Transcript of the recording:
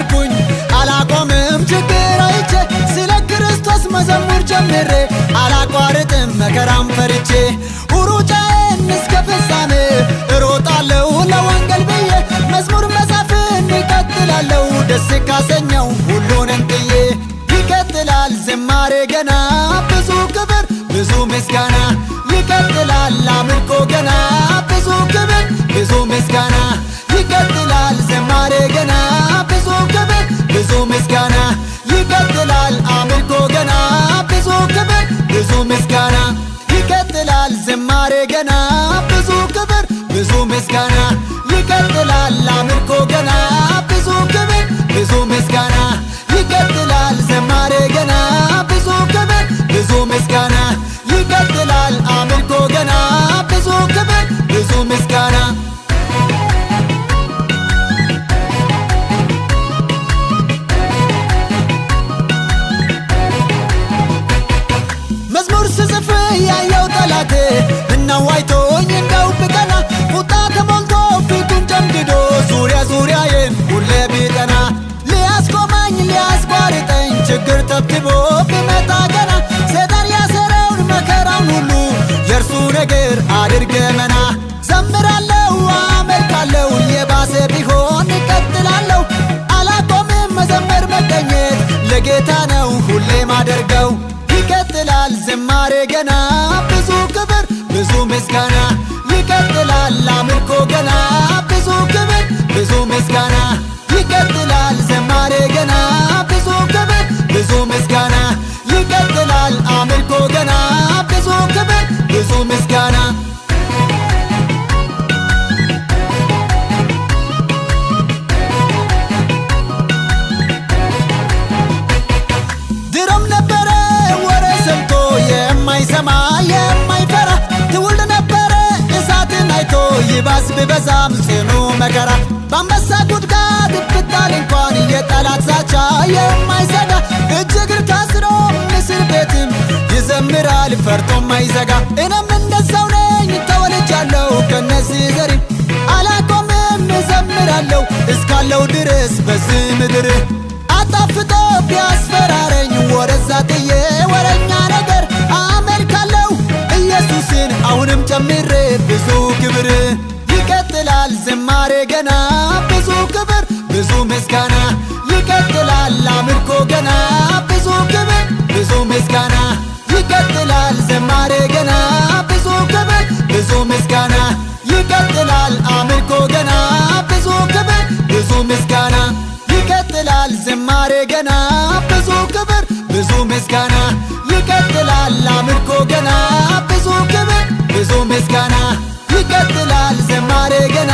ጀመርኩኝ አላቆምም ችግር አይቼ ስለ ክርስቶስ መዘሙር ጀምሬ አላቋርጥም መከራም ፈርቼ ሩጫዬን እስከ ፍጻሜ እሮጣለሁ ለወንጌል ብዬ መዝሙር መጻፍን እቀጥላለሁ ደስ ካሰኘው ሁሉንም ጥዬ ይቀጥላል ዝማሬ ገና ብዙ ክብር ብዙ ምስጋና ይቀጥላል አምልኮ ገና ብዙ ክብር ብዙ ምስጋና ይቀጥላል ዝማሬ ገና ብዙ ክብር ብዙ ምስጋና ይቀጥላል አምልኮ ገና ብዙ ክብር ብዙ ምስጋና ይቀጥላል ዝማሬ ገና ብዙ ክብር ብዙ ምስጋና ይቀጥላል አምልኮ ገና ብዙ ክብር ብዙ ምስጋና ይቀጥላል ዝማሬ ገና ብዙ ክብር ብዙ ምስጋና ይቀጥላል አምልኮ ገና ብዙ ክብር ብዙ ምስጋና መዝሙር ስጽፍ ያየው ጠላቴ ምነው አይቶኝ እንደው ብቀና ቁጣ ተሞልቶ ፊቱን ጨምድዶ ዙሪያ ዙሪያዬን ሁሌ ቢጠና ሊያስቆመኝ ሊያስቋርጠኝ ችግር ተብትቦ ቢመጣ ገና ሰይጣን ያሰረውን መከራውን ሁሉ የእርሱ ነገር አድርገ መና ዘምራለሁ አመልካለሁ የባሰ ቢሆን እቀጥላለሁ አላቆምም መዘመር መገኘት ለጌታ ነው ሁሌ ማደርገው ይቀጥላል ዝማሬ ገና ብዙ ክብር ብዙ ምስጋና ይቀጥላል አምልኮ ገና ብዙ ክብር ብዙ ምስጋና ይቀጥላል ዝማሬ ገና ብዙ ክብር ብዙ ምስጋና ይቀጥላል አምልኮ ገና ብዙ ክብር ብዙ ምስጋና ድሮም ነበረ ወሬ ሰምቶ የማይሰማ የማይፈራ ትውልድ ነበረ እሳትን አይቶ ይባስ ቢበዛም ጽኑ መከራ በአንበሳ ጉድጓድ ብጣል እንኳን የጠላት ዛቻ የማይሰጋ እጅ እግር ታስሮ እስር ቤትም ይዘምራል ፈርቶም አይዘጋ እኔም እንደዛው ነኝ ተወልጃለሁ ከነዚህ ዘር አላቆምም እዘምራለሁ እስካለው ድረስ በዚህ ምድር አጣፍጦ ቢያስፈራረኝ ወደዛ ጥዬ ወረኛ ነገር አመልካለሁ ኢየሱስን አሁንም ጨምሬ ብዙ ክብር ይቀጥላል ዝማሬ ገና ብዙ ክብር ብዙ ምስጋና ይቀጥላል አምልኮ ገና ብዙ ክብር ብዙ ምስጋና ይቀጥላል ዝማሬ ገና ብዙ ክብር ብዙ ምስጋና ይቀጥላል አምልኮ ገና ብዙ ክብር ብዙ ምስጋና ይቀጥላል ዝማሬ ገና ብዙ ክብር ብዙ ምስጋና ይቀጥላል አምልኮ ገና ብዙ ክብር ብዙ ምስጋና ይቀጥላል ዝማሬ ገና